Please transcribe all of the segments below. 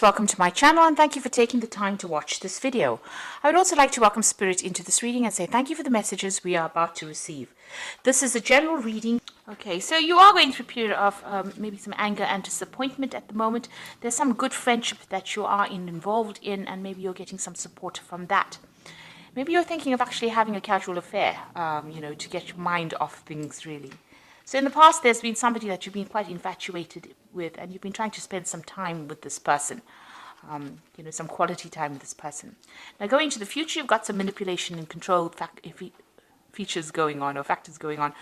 Welcome to my channel and thank you for taking the time to watch this video. I would also like to welcome Spirit into this reading and say thank you for the messages we are about to receive. This is a general reading. Okay, so you are going through a period of maybe some anger and disappointment at the moment. There's some good friendship that you are involved in and maybe you're getting some support from that. Maybe you're thinking of actually having a casual affair, to get your mind off things really. So in the past, there's been somebody that you've been quite infatuated with, and you've been trying to spend some time with this person, some quality time with this person. Now, going into the future, you've got some manipulation and control features going on or factors going on.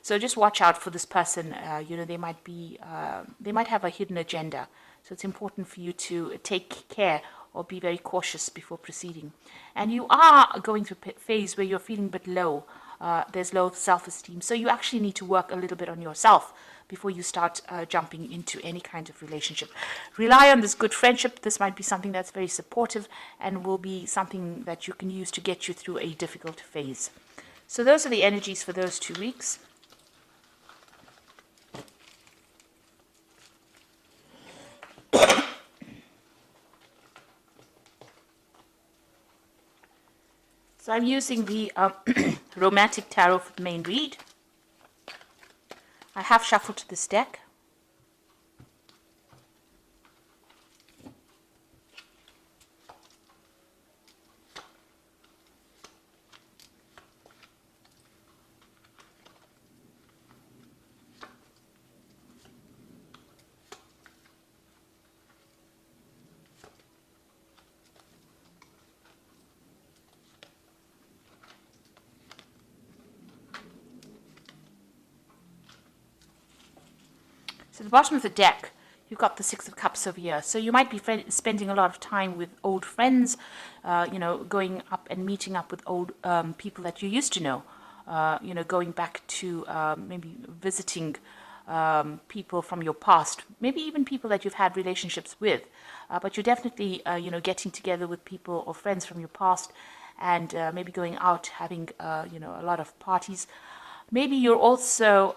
So just watch out for this person. They might have a hidden agenda. So it's important for you to take care or be very cautious before proceeding. And you are going through a phase where you're feeling a bit low. There's low self-esteem. So you actually need to work a little bit on yourself before you start jumping into any kind of relationship. Rely on this good friendship. This might be something that's very supportive and will be something that you can use to get you through a difficult phase. So those are the energies for those 2 weeks. So I'm using the Romantic Tarot for the main read. I have shuffled this deck. So at the bottom of the deck, you've got the Six of Cups over here. So you might be spending a lot of time with old friends, going up and meeting up with old people that you used to know, going back to maybe visiting people from your past, maybe even people that you've had relationships with. But you're definitely, getting together with people or friends from your past and maybe going out, having, a lot of parties. Maybe you're also,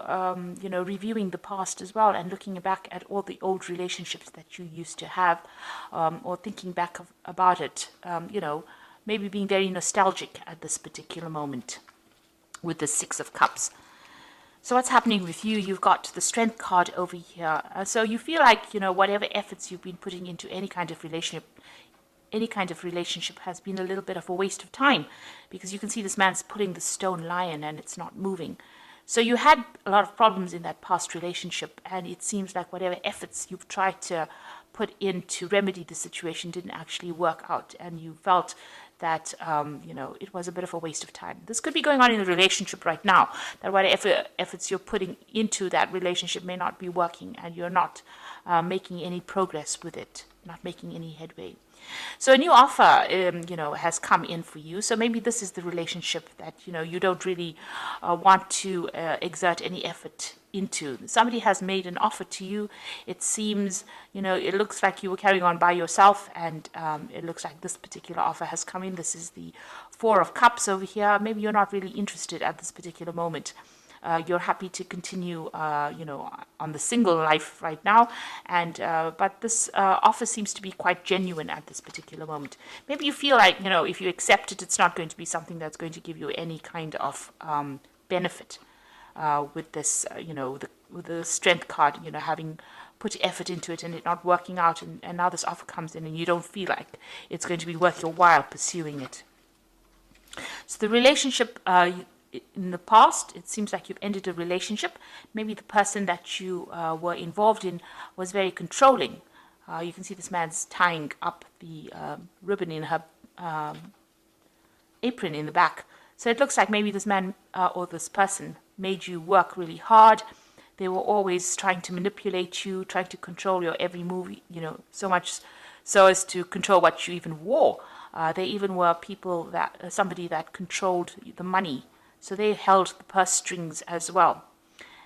reviewing the past as well and looking back at all the old relationships that you used to have, or thinking back about it, maybe being very nostalgic at this particular moment with the Six of Cups. So what's happening with you? You've got the Strength card over here. So you feel like, whatever efforts you've been putting into any kind of relationship has been a little bit of a waste of time, because you can see this man's pulling the stone lion and it's not moving. So you had a lot of problems in that past relationship, and it seems like whatever efforts you've tried to put in to remedy the situation didn't actually work out, and you felt that it was a bit of a waste of time. This could be going on in a relationship right now, that whatever efforts you're putting into that relationship may not be working, and you're not making any progress with it, not making any headway. So a new offer, has come in for you. So maybe this is the relationship that, you don't really want to exert any effort into. Somebody has made an offer to you. It seems, it looks like you were carrying on by yourself, and it looks like this particular offer has come in. This is the Four of Cups over here. Maybe you're not really interested at this particular moment. You're happy to continue, on the single life right now, and but this offer seems to be quite genuine at this particular moment. Maybe you feel like, if you accept it, it's not going to be something that's going to give you any kind of benefit with this, with the Strength card, having put effort into it and it not working out, and now this offer comes in and you don't feel like it's going to be worth your while pursuing it. So the relationship, in the past, it seems like you've ended a relationship. Maybe the person that you were involved in was very controlling. You can see this man's tying up the ribbon in her apron in the back. So it looks like maybe this man or this person made you work really hard. They were always trying to manipulate you, trying to control your every move, so much so as to control what you even wore. They even were somebody that controlled the money. So they held the purse strings as well.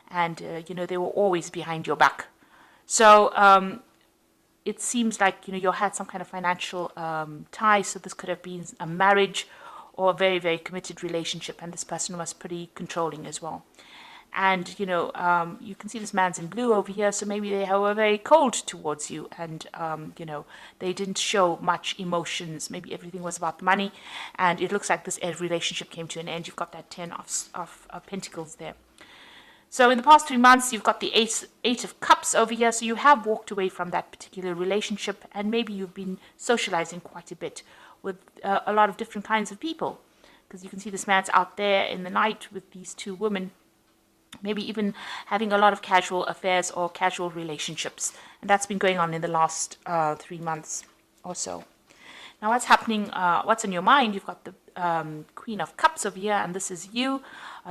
And, they were always behind your back. So it seems like, you had some kind of financial tie. So this could have been a marriage or a very, very committed relationship. And this person was pretty controlling as well. And, you can see this man's in blue over here, so maybe they were very cold towards you, and, they didn't show much emotions. Maybe everything was about the money, and it looks like this relationship came to an end. You've got that 10 of Pentacles there. So in the past 3 months, you've got the Eight of Cups over here, so you have walked away from that particular relationship, and maybe you've been socializing quite a bit with a lot of different kinds of people, because you can see this man's out there in the night with these two women, maybe even having a lot of casual affairs or casual relationships. And that's been going on in the last 3 months or so. Now, what's happening, what's on your mind? You've got the Queen of Cups over here, and this is you.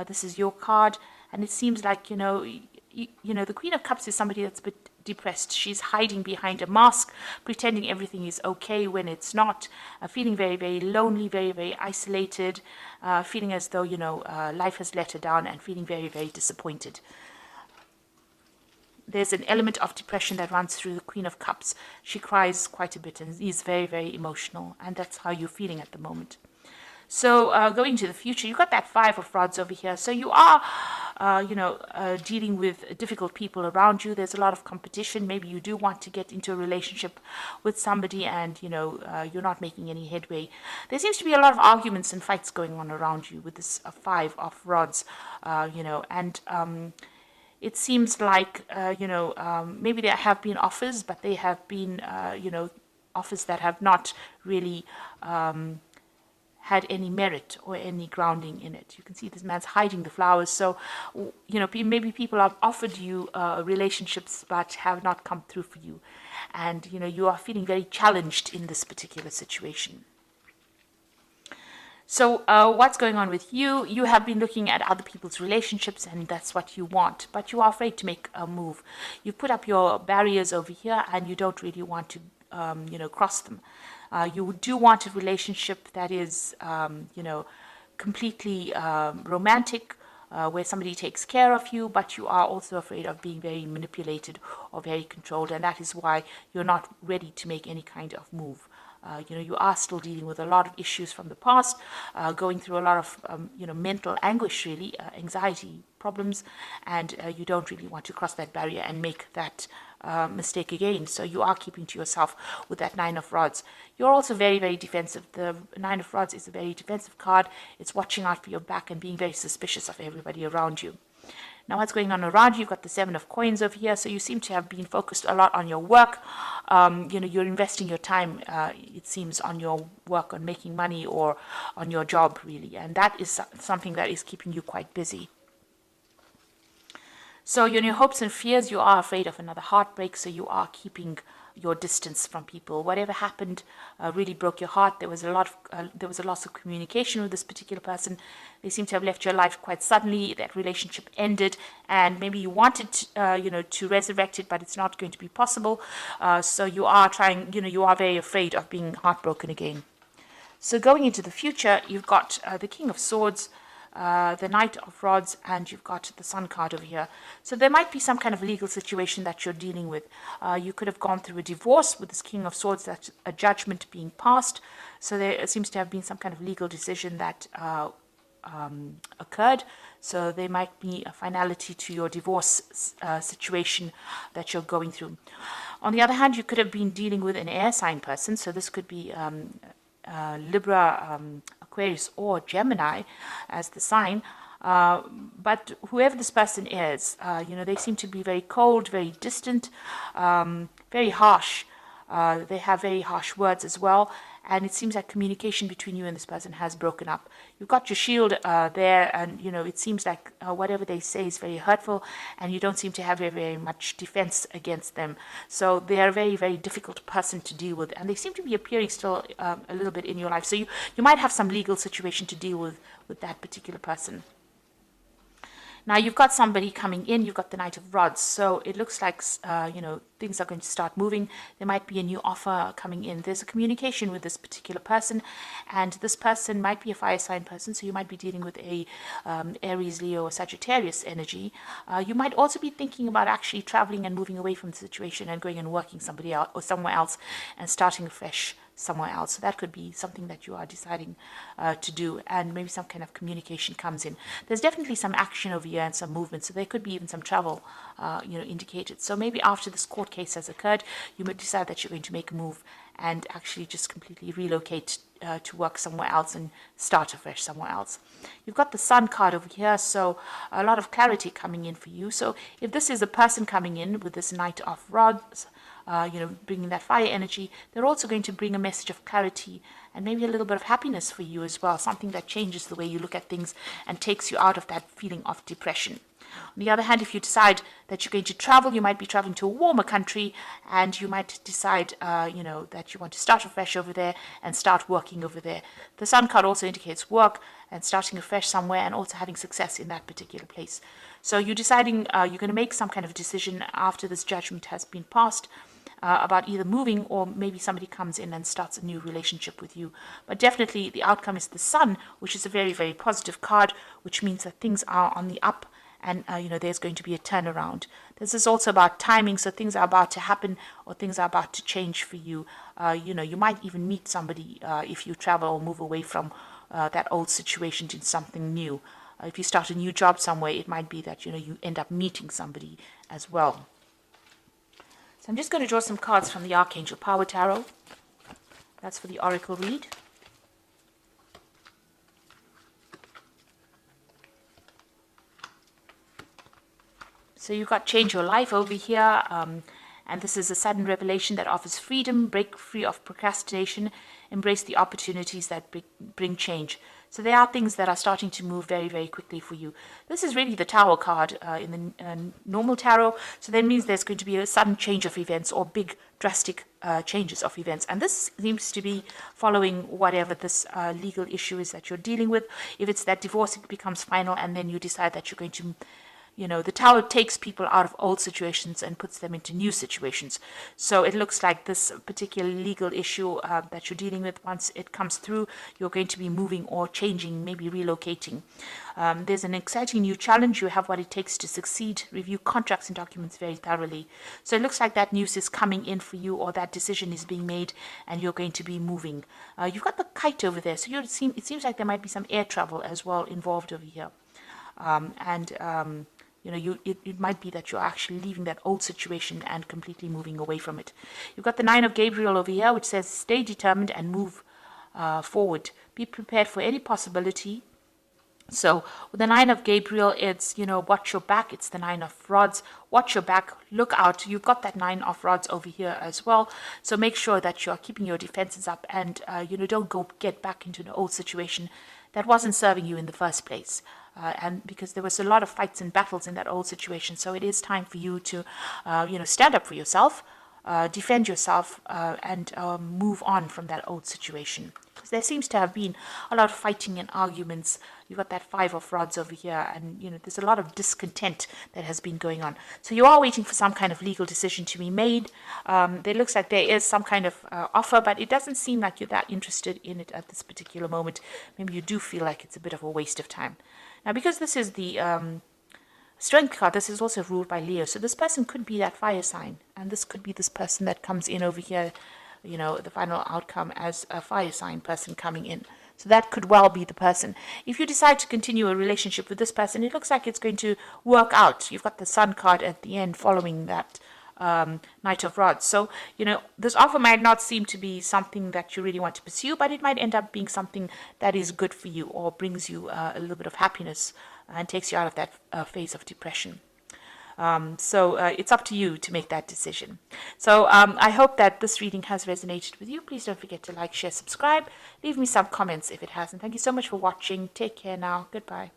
This is your card. And it seems like, the Queen of Cups is somebody that's a bit depressed. She's hiding behind a mask, pretending everything is okay when it's not, feeling very, very lonely, very, very isolated, feeling as though, life has let her down, and feeling very, very disappointed. There's an element of depression that runs through the Queen of Cups. She cries quite a bit and is very, very emotional, and that's how you're feeling at the moment. So going to the future, you've got that Five of Rods over here. So you are, dealing with difficult people around you. There's a lot of competition. Maybe you do want to get into a relationship with somebody, and, you're not making any headway. There seems to be a lot of arguments and fights going on around you with this Five of Rods, and it seems like, maybe there have been offers, but they have been, offers that have not really had any merit or any grounding in it. You can see this man's hiding the flowers. So, maybe people have offered you relationships but have not come through for you. And, you are feeling very challenged in this particular situation. So what's going on with you? You have been looking at other people's relationships, and that's what you want, but you are afraid to make a move. You put up your barriers over here, and you don't really want to, cross them. You do want a relationship that is, completely romantic, where somebody takes care of you, but you are also afraid of being very manipulated or very controlled, and that is why you're not ready to make any kind of move. You are still dealing with a lot of issues from the past, going through a lot of, mental anguish, really, anxiety problems, and you don't really want to cross that barrier and make that mistake again. So you are keeping to yourself with that Nine of Rods. You're also very, very defensive. The Nine of Rods is a very defensive card. It's watching out for your back and being very suspicious of everybody around you. Now, what's going on around you? You've got the Seven of Coins over here. So you seem to have been focused a lot on your work. You're investing your time, it seems, on your work, on making money, or on your job, really. And that is something that is keeping you quite busy. So in your hopes and fears, you are afraid of another heartbreak. So you are keeping your distance from people. Whatever happened really broke your heart. There was a loss of communication with this particular person. They seem to have left your life quite suddenly. That relationship ended, and maybe you wanted to resurrect it, but it's not going to be possible. So you are trying. You are very afraid of being heartbroken again. So going into the future, you've got the King of Swords, the Knight of Rods, and you've got the Sun card over here. So there might be some kind of legal situation that you're dealing with. You could have gone through a divorce with this King of Swords, that's a judgment being passed. So there seems to have been some kind of legal decision that occurred. So there might be a finality to your divorce situation that you're going through. On the other hand, you could have been dealing with an air sign person. So this could be Libra, Aquarius, or Gemini as the sign. But whoever this person is, they seem to be very cold, very distant, very harsh. They have very harsh words as well. And it seems like communication between you and this person has broken up. You've got your shield there, and, it seems like whatever they say is very hurtful, and you don't seem to have very, very much defense against them. So they are a very, very difficult person to deal with, and they seem to be appearing still a little bit in your life. So you might have some legal situation to deal with that particular person. Now, you've got somebody coming in. You've got the Knight of Rods. So it looks like, things are going to start moving. There might be a new offer coming in. There's a communication with this particular person. And this person might be a fire sign person. So you might be dealing with a Aries, Leo, or Sagittarius energy. You might also be thinking about actually traveling and moving away from the situation and going and working somebody else or somewhere else and starting a fresh somewhere else. So that could be something that you are deciding to do, and maybe some kind of communication comes in. There's definitely some action over here and some movement, so there could be even some travel indicated. So maybe after this court case has occurred, you might decide that you're going to make a move and actually just completely relocate to work somewhere else and start afresh somewhere else. You've got the Sun card over here, so a lot of clarity coming in for you. So if this is a person coming in with this Knight of Rods, bringing that fire energy, they're also going to bring a message of clarity and maybe a little bit of happiness for you as well, something that changes the way you look at things and takes you out of that feeling of depression. On the other hand, if you decide that you're going to travel, you might be traveling to a warmer country, and you might decide, that you want to start afresh over there and start working over there. The Sun card also indicates work and starting afresh somewhere and also having success in that particular place. So you're deciding you're going to make some kind of decision after this judgment has been passed about either moving, or maybe somebody comes in and starts a new relationship with you. But definitely the outcome is the Sun, which is a very, very positive card, which means that things are on the up, and there's going to be a turnaround. This is also about timing, so things are about to happen or things are about to change for you. You might even meet somebody if you travel or move away from that old situation to something new. If you start a new job somewhere, it might be that you end up meeting somebody as well. So I'm just going to draw some cards from the Archangel Power Tarot. That's for the Oracle read. So you've got Change Your Life over here, and this is a sudden revelation that offers freedom, break free of procrastination, embrace the opportunities that bring change. So there are things that are starting to move very, very quickly for you. This is really the Tower card in the normal tarot, so that means there's going to be a sudden change of events or big drastic changes of events. And this seems to be following whatever this legal issue is that you're dealing with. If it's that divorce, it becomes final, and then you decide that you're going to the Tower takes people out of old situations and puts them into new situations. So it looks like this particular legal issue that you're dealing with, once it comes through, you're going to be moving or changing, maybe relocating. There's an exciting new challenge. You have what it takes to succeed. Review contracts and documents very thoroughly. So it looks like that news is coming in for you, or that decision is being made, and you're going to be moving. You've got the Kite over there, so it seems like there might be some air travel as well involved over here. It might be that you're actually leaving that old situation and completely moving away from it. You've got the Nine of Gabriel over here, which says stay determined and move forward. Be prepared for any possibility. So with the Nine of Gabriel, it's, watch your back. It's the Nine of Rods. Watch your back. Look out. You've got that Nine of Rods over here as well. So make sure that you're keeping your defenses up and, don't get back into an old situation that wasn't serving you in the first place. And because there was a lot of fights and battles in that old situation. So it is time for you to, stand up for yourself, defend yourself, and move on from that old situation. Because there seems to have been a lot of fighting and arguments. You've got that Five of Rods over here, and there's a lot of discontent that has been going on. So you are waiting for some kind of legal decision to be made. It looks like there is some kind of offer, but it doesn't seem like you're that interested in it at this particular moment. Maybe you do feel like it's a bit of a waste of time. Now, because this is the Strength card, this is also ruled by Leo. So this person could be that fire sign, and this could be this person that comes in over here, the final outcome as a fire sign person coming in. So that could well be the person. If you decide to continue a relationship with this person, it looks like it's going to work out. You've got the Sun card at the end following that Knight of Rods. So, this offer might not seem to be something that you really want to pursue, but it might end up being something that is good for you or brings you a little bit of happiness and takes you out of that phase of depression. So it's up to you to make that decision. So I hope that this reading has resonated with you. Please don't forget to like, share, subscribe. Leave me some comments if it hasn't. Thank you so much for watching. Take care now. Goodbye.